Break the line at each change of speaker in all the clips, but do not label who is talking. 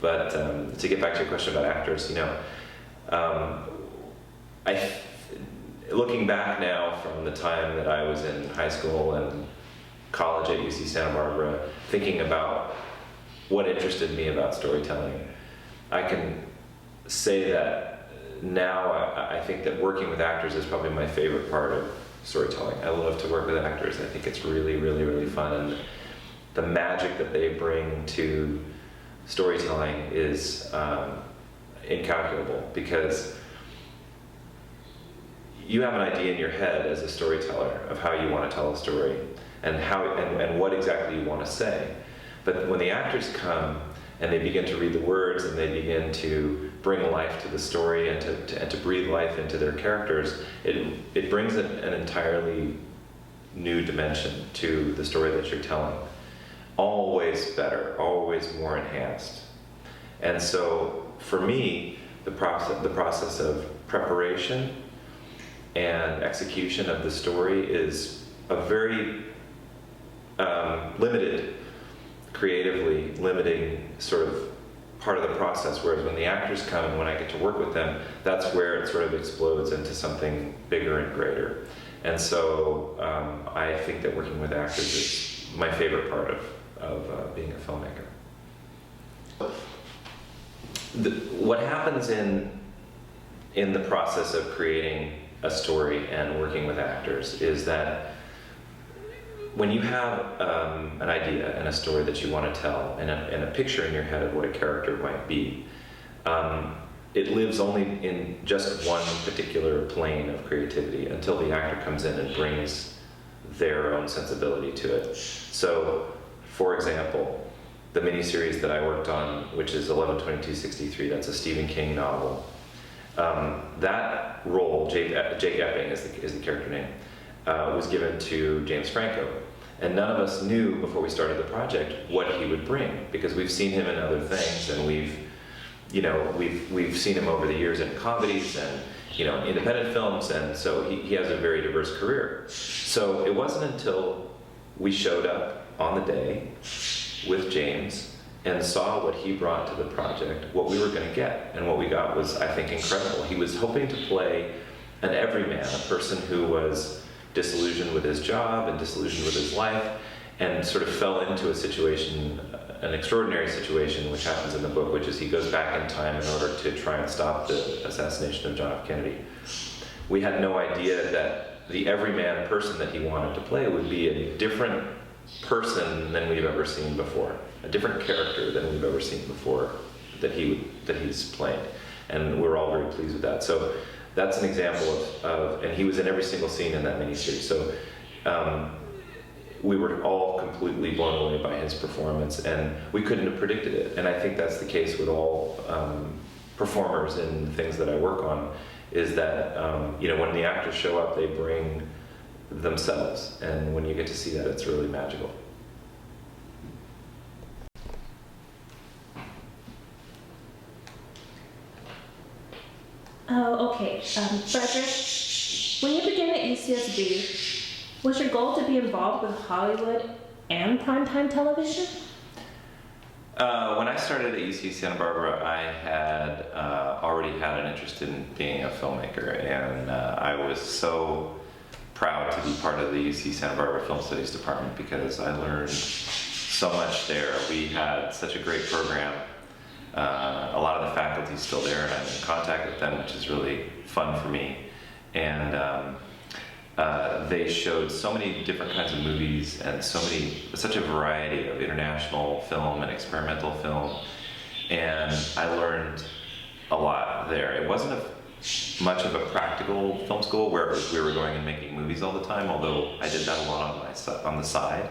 But to get back to your question about actors, looking back now from the time that I was in high school and college at UC Santa Barbara, thinking about what interested me about storytelling, I can say that now I think that working with actors is probably my favorite part of storytelling. I love to work with actors. I think it's really, really, really fun, and the magic that they bring to storytelling is incalculable, because you have an idea in your head as a storyteller of how you want to tell a story and what exactly you want to say. But when the actors come and they begin to read the words and they begin to bring life to the story and to breathe life into their characters, it brings an entirely new dimension to the story that you're telling. Always better, always more enhanced. And so for me, the process of preparation and execution of the story is a very limited, creatively limiting sort of part of the process, whereas when the actors come and when I get to work with them, that's where it sort of explodes into something bigger and greater. And so I think that working with actors is my favorite part of being a filmmaker. What happens in the process of creating a story and working with actors is that when you have an idea and a story that you want to tell and a picture in your head of what a character might be, it lives only in just one particular plane of creativity until the actor comes in and brings their own sensibility to it. So, for example, the miniseries that I worked on, which is 11/22/63, that's a Stephen King novel. That role, Jake Epping is the character name, was given to James Franco. And none of us knew before we started the project what he would bring, because we've seen him in other things, and we've seen him over the years in comedies and independent films, and so he has a very diverse career. So it wasn't until we showed up on the day with James and saw what he brought to the project, what we were going to get. And what we got was, I think, incredible. He was hoping to play an everyman, a person who was disillusioned with his job and disillusioned with his life, and sort of fell into a situation, an extraordinary situation, which happens in the book, which is he goes back in time in order to try and stop the assassination of John F. Kennedy. We had no idea that the everyman person that he wanted to play would be a different person than we've ever seen before, a different character than we've ever seen before that he's played, and we're all very pleased with that. So that's an example of and he was in every single scene in that miniseries. So we were all completely blown away by his performance, and we couldn't have predicted it. And I think that's the case with all performers in the things that I work on, is that when the actors show up, they bring themselves, and when you get to see that, it's really magical.
Oh, okay. Frederick, when you began at UCSB, was your goal to be involved with Hollywood and primetime television?
When I started at UC Santa Barbara, I had already had an interest in being a filmmaker, and I was so proud to be part of the UC Santa Barbara Film Studies department because I learned so much there. We had such a great program. A lot of the faculty is still there, and I'm in contact with them, which is really fun for me. And they showed so many different kinds of movies and such a variety of international film and experimental film. And I learned a lot there. It wasn't much of a practical film school where we were going and making movies all the time, although I did that a lot on the side.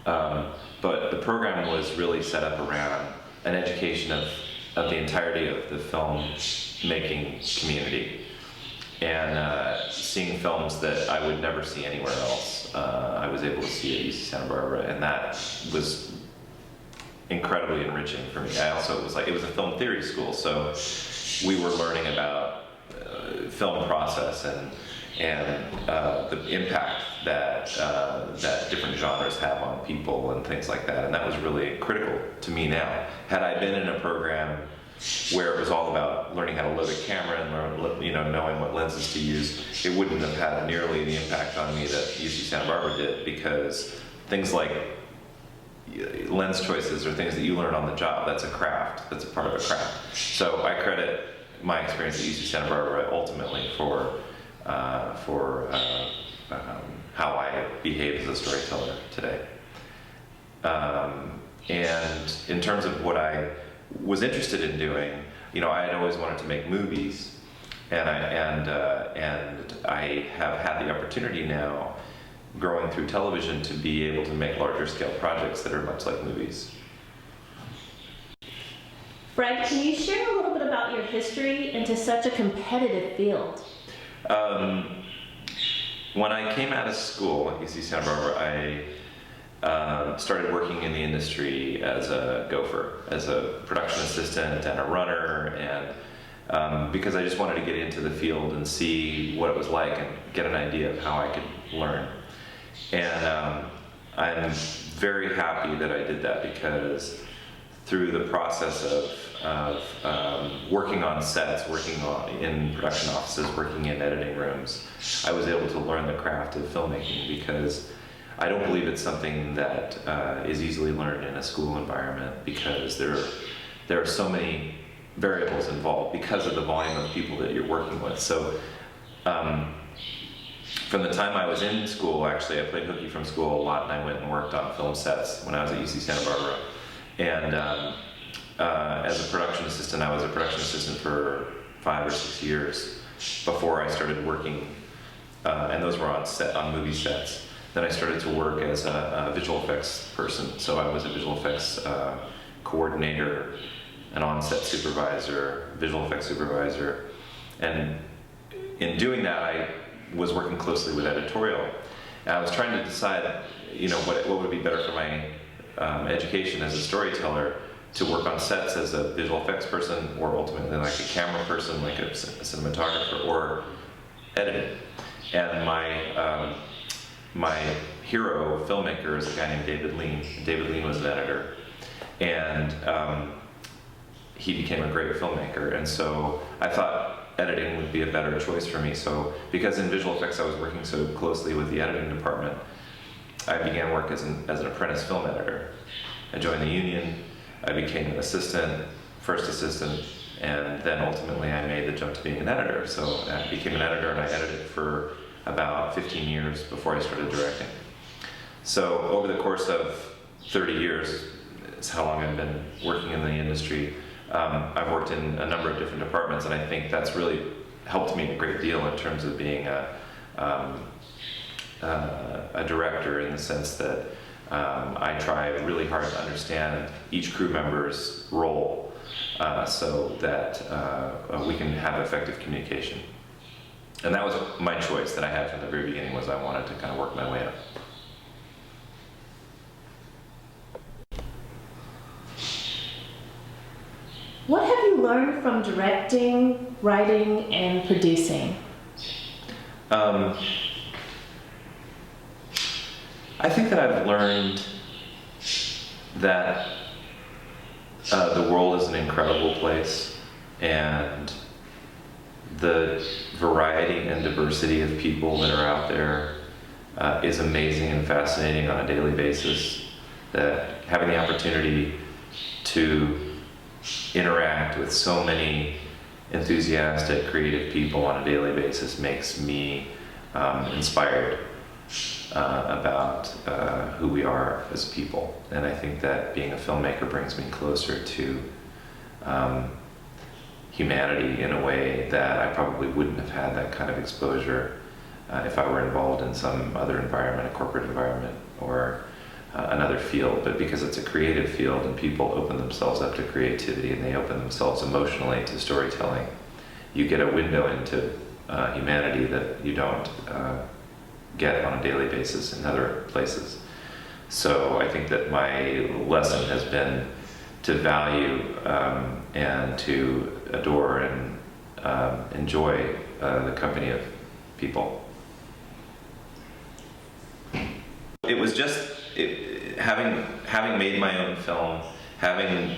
But the program was really set up around an education of the entirety of the film making community, and seeing films that I would never see anywhere else. I was able to see at UC Santa Barbara, and that was incredibly enriching for me. It was a film theory school, so we were learning about film process the impact that that different genres have on people and things like that. And that was really critical to me now. Had I been in a program where it was all about learning how to load a camera and knowing what lenses to use, it wouldn't have had nearly the impact on me that UC Santa Barbara did, because things like lens choices are things that you learn on the job. That's a craft. That's a part of a craft. So I credit my experience at UC Santa Barbara ultimately for how I behave as a storyteller today. And in terms of what I was interested in doing, I had always wanted to make movies, and I have had the opportunity now, growing through television, to be able to make larger scale projects that are much like movies.
Fred, can you share a little bit about your history into such a competitive field?
When I came out of school at UC Santa Barbara, I started working in the industry as a gopher, as a production assistant and a runner, and because I just wanted to get into the field and see what it was like and get an idea of how I could learn. And I'm very happy that I did that, because through the process of working on sets, in production offices, working in editing rooms, I was able to learn the craft of filmmaking, because I don't believe it's something that is easily learned in a school environment, because there are so many variables involved because of the volume of people that you're working with. So from the time I was in school, actually, I played hooky from school a lot, and I went and worked on film sets when I was at UC Santa Barbara. And as a production assistant, I was a production assistant for 5 or 6 years before I started working, and those were on movie sets. Then I started to work as a visual effects person. So I was a visual effects coordinator, an on-set supervisor, visual effects supervisor. And in doing that, I was working closely with editorial. And I was trying to decide, what would be better for my education as a storyteller, to work on sets as a visual effects person, or ultimately like a camera person, like a cinematographer, or editing. And my hero filmmaker is a guy named David Lean. David Lean was an editor, and he became a great filmmaker. And so I thought editing would be a better choice for me. So because in visual effects I was working so closely with the editing department, I began work as an apprentice film editor. I joined the union. I became an assistant, first assistant, and then ultimately I made the jump to being an editor. So I became an editor, and I edited for about 15 years before I started directing. So over the course of 30 years is how long I've been working in the industry. I've worked in a number of different departments, and I think that's really helped me a great deal in terms of being a director, in the sense that I try really hard to understand each crew member's role, so that we can have effective communication. And that was my choice that I had from the very beginning, was I wanted to kind of work my way up.
What have you learned from directing, writing, and producing?
I think that I've learned that the world is an incredible place, and the variety and diversity of people that are out there is amazing and fascinating on a daily basis. That having the opportunity to interact with so many enthusiastic, creative people on a daily basis makes me inspired about who we are as people. And I think that being a filmmaker brings me closer to humanity in a way that I probably wouldn't have had that kind of exposure if I were involved in some other environment, a corporate environment, or another field. But because it's a creative field and people open themselves up to creativity and they open themselves emotionally to storytelling, you get a window into humanity that you don't get on a daily basis in other places. So I think that my lesson has been to value and to adore and enjoy the company of people. it was just having made my own film, having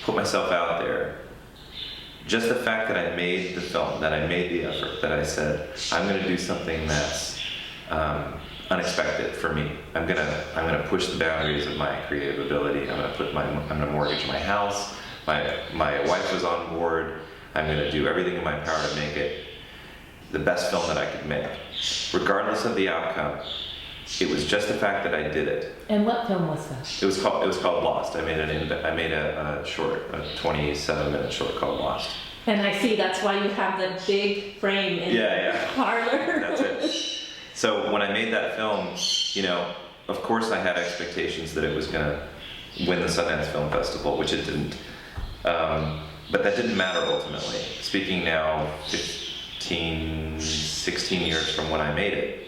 put myself out there. Just the fact that I made the film, that I made the effort, that I said I'm going to do something that's unexpected for me. I'm gonna push the boundaries of my creative ability. I'm gonna mortgage my house. My wife was on board. I'm gonna do everything in my power to make it the best film that I could make, regardless of the outcome. It was just the fact that I did it.
And what film was that?
It was called Lost. I made a short, a 27-minute short called Lost.
And I see that's why you have the big frame in the parlor.
That's it. So when I made that film, of course I had expectations that it was going to win the Sundance Film Festival, which it didn't. But that didn't matter ultimately. Speaking now 15, 16 years from when I made it,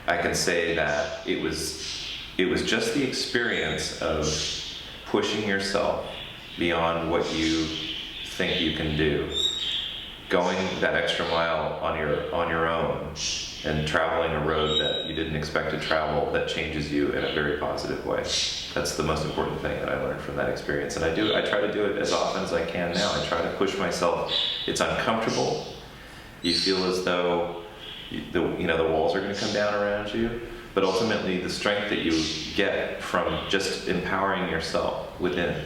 I can say that it was just the experience of pushing yourself beyond what you think you can do, going that extra mile on your own, and traveling a road that you didn't expect to travel that changes you in a very positive way. That's the most important thing that I learned from that experience, and I try to do it as often as I can now. I try to push myself. It's uncomfortable. You feel as though the walls are going to come down around you, but ultimately the strength that you get from just empowering yourself within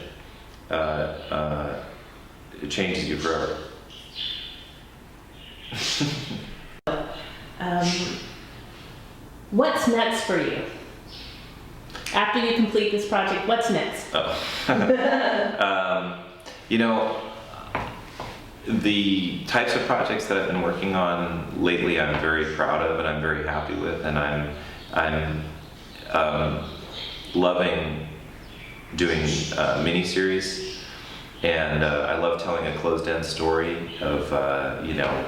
it changes you forever.
What's next for you? After you complete this project, what's next?
The types of projects that I've been working on lately, I'm very proud of and I'm very happy with, and I'm loving doing miniseries. And I love telling a closed-end story of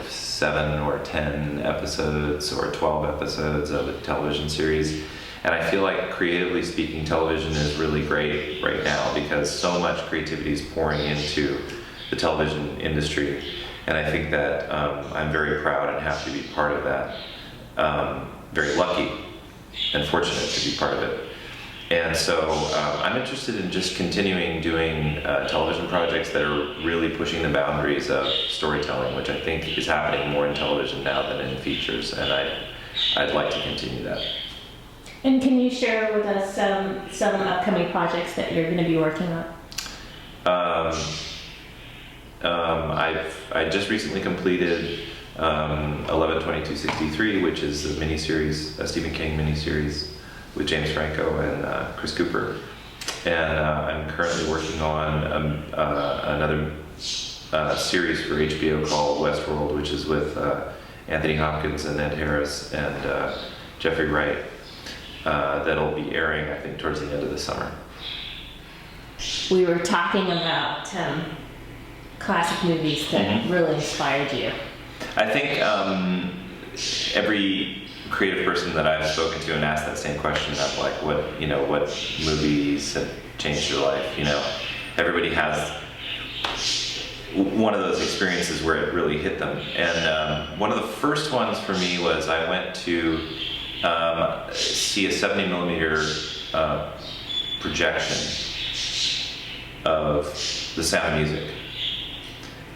7 or 10 episodes or 12 episodes of a television series. And I feel like, creatively speaking, television is really great right now because so much creativity is pouring into the television industry. And I think that I'm very proud and happy to be part of that. Very lucky and fortunate to be part of it. And so I'm interested in just continuing doing television projects that are really pushing the boundaries of storytelling, which I think is happening more in television now than in features, and I'd like to continue that.
And can you share with us some upcoming projects that you're going to be working on?
I just recently completed 11/22/63, which is a miniseries, a Stephen King miniseries with James Franco and Chris Cooper, and I'm currently working on another series for HBO called Westworld, which is with Anthony Hopkins and Ed Harris and Jeffrey Wright. That'll be airing, I think, towards the end of the summer.
We were talking about classic movies that really inspired you.
I think every creative person that I've spoken to and asked that same question of like what movies have changed your life, everybody has one of those experiences where it really hit them. And one of the first ones for me was I went to see a 70 millimeter projection of The Sound of Music.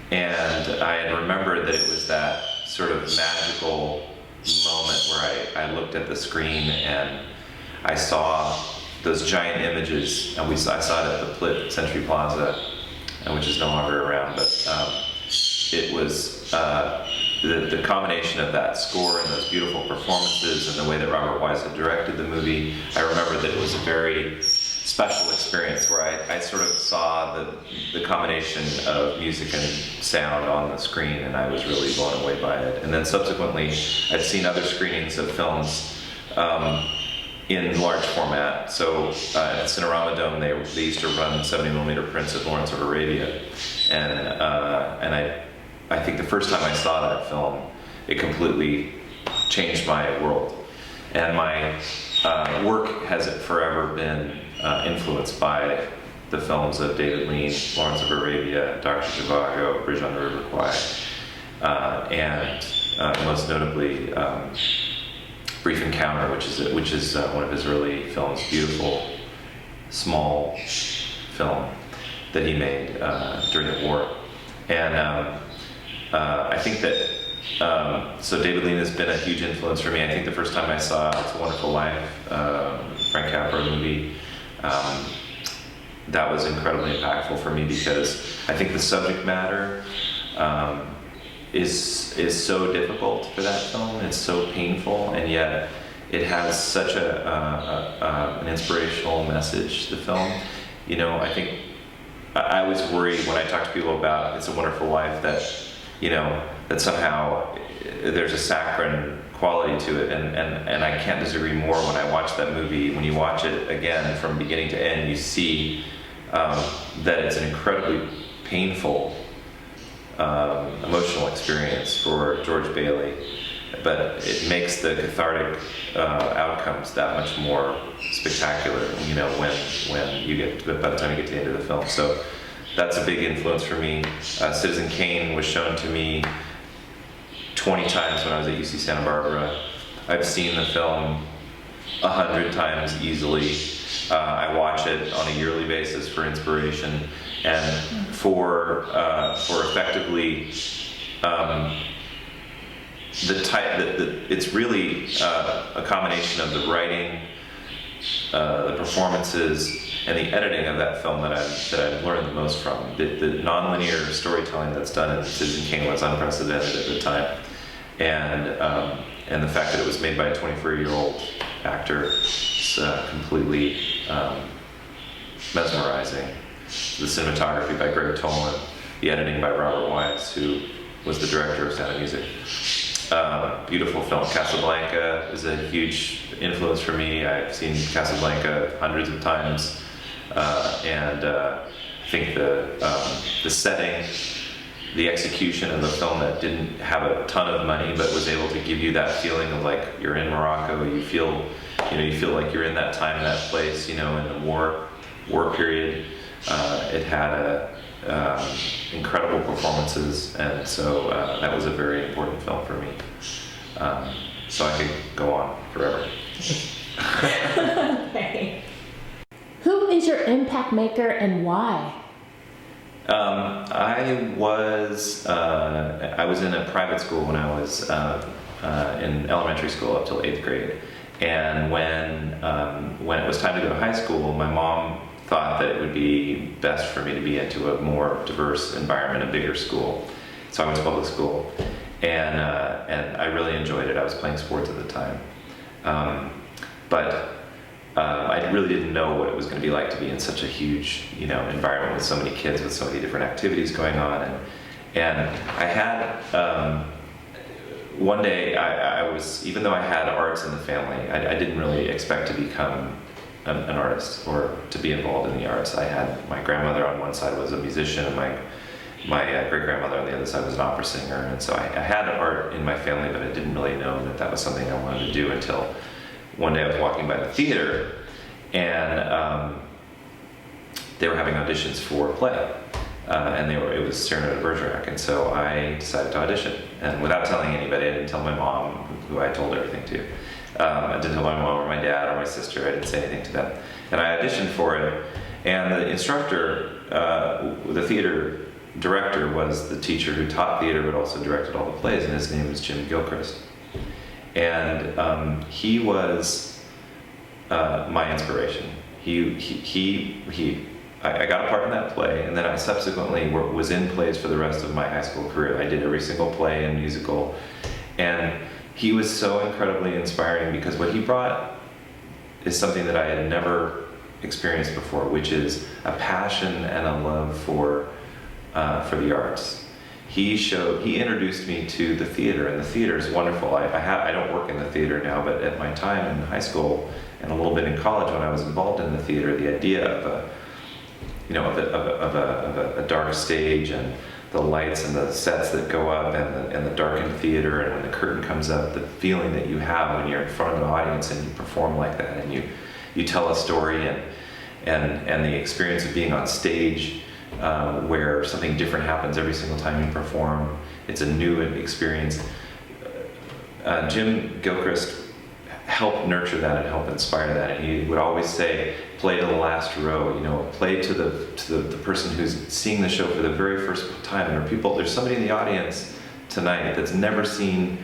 And I had remembered that it was that sort of magical moment where I looked at the screen and I saw those giant images, and I saw it at the Plitt Century Plaza, which is no longer around, but it was the combination of that score and those beautiful performances and the way that Robert Wise had directed the movie. I remember that it was a very special experience where I sort of saw the combination of music and sound on the screen, and I was really blown away by it. And then subsequently, I've seen other screenings of films in large format. So at the Cinerama Dome, they used to run 70 millimeter prints of Lawrence of Arabia, and I think the first time I saw that film, it completely changed my world. And my work has forever been influenced by the films of David Lean, Lawrence of Arabia, Dr. Zhivago, Bridge on the River Kwai, and most notably Brief Encounter, which is one of his early films, beautiful, small film that he made during the war. And I think that, so David Lean has been a huge influence for me. I think the first time I saw It's a Wonderful Life, Frank Capra movie, that was incredibly impactful for me because I think the subject matter is so difficult for that film. It's so painful, and yet it has such an inspirational message, the film. You know, I think I was worried when I talk to people about It's a Wonderful Life that, you know, that somehow there's a saccharine quality to it, and I can't disagree more when I watch that movie. When you watch it again from beginning to end, you see that it's an incredibly painful emotional experience for George Bailey, but it makes the cathartic outcomes that much more spectacular, you know, when you get to, by the time you get to the end of the film. So that's a big influence for me. Citizen Kane was shown to me 20 times when I was at UC Santa Barbara. I've seen the film 100 times easily. I watch it on a yearly basis for inspiration and for effectively it's really a combination of the writing, the performances, and the editing of that film that I've learned the most from. The nonlinear storytelling that's done in Citizen Kane was unprecedented at the time, and the fact that it was made by a 24-year-old actor is completely mesmerizing. The cinematography by Greg Tolan, the editing by Robert Wise, who was the director of Sound of Music. Beautiful film. Casablanca is a huge influence for me. I've seen Casablanca hundreds of times, and I think the setting, the execution of the film that didn't have a ton of money but was able to give you that feeling of like you're in Morocco. You feel like you're in that time, that place, you know, in the war period. It had incredible performances, and so that was a very important film for me. So I could go on forever.
Okay. Who is your impact maker and why?
I was in a private school when I was in elementary school up till 8th grade, and when it was time to go to high school, my mom thought that it would be best for me to be into a more diverse environment, a bigger school. So I went to public school, and I really enjoyed it. I was playing sports at the time, but I really didn't know what it was going to be like to be in such a huge, you know, environment with so many kids, with so many different activities going on, and I had one day I was, even though I had arts in the family, I didn't really expect to become an artist or to be involved in the arts. I had my grandmother on one side was a musician, and my great-grandmother on the other side was an opera singer, and so I had art in my family, but I didn't really know that was something I wanted to do until one day I was walking by the theater, and they were having auditions for a play, and it was Cyrano de Bergerac, and so I decided to audition, and without telling anybody. I didn't tell my mom, who I told everything to. I didn't tell my mom or my dad or my sister. I didn't say anything to them. And I auditioned for it, and the instructor, the theater director, was the teacher who taught theater but also directed all the plays, and his name was Jim Gilchrist. And he was my inspiration. I got a part in that play, and then I subsequently was in plays for the rest of my high school career. I did every single play and musical, and he was so incredibly inspiring because what he brought is something that I had never experienced before, which is a passion and a love for the arts. He introduced me to the theater, and the theater is wonderful. I don't work in the theater now, but at my time in high school and a little bit in college when I was involved in the theater, the idea of a dark stage and the lights and the sets that go up and the darkened theater, and when the curtain comes up, the feeling that you have when you're in front of an audience and you perform like that, and you tell a story, and the experience of being on stage where something different happens every single time you perform. It's a new experience. Jim Gilchrist help nurture that and help inspire that. And he would always say, play to the last row, you know, play to the person who's seeing the show for the very first time. There's somebody in the audience tonight that's never seen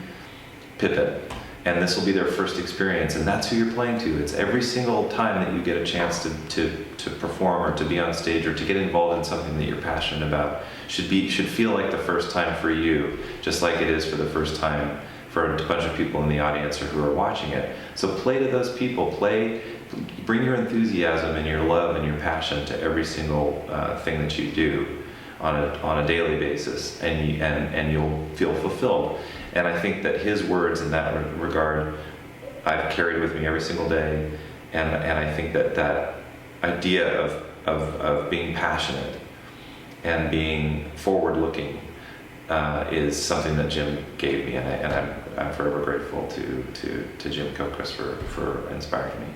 Pippin, and this will be their first experience, and that's who you're playing to. It's every single time that you get a chance to perform or to be on stage or to get involved in something that you're passionate about should feel like the first time for you, just like it is for the first time for a bunch of people in the audience or who are watching it. So play to those people. Bring your enthusiasm and your love and your passion to every single thing that you do on a daily basis, and you'll feel fulfilled. And I think that his words in that regard I've carried with me every single day, and I think that idea of being passionate and being forward-looking is something that Jim gave me, and I'm forever grateful to Jim Kokris for inspiring me.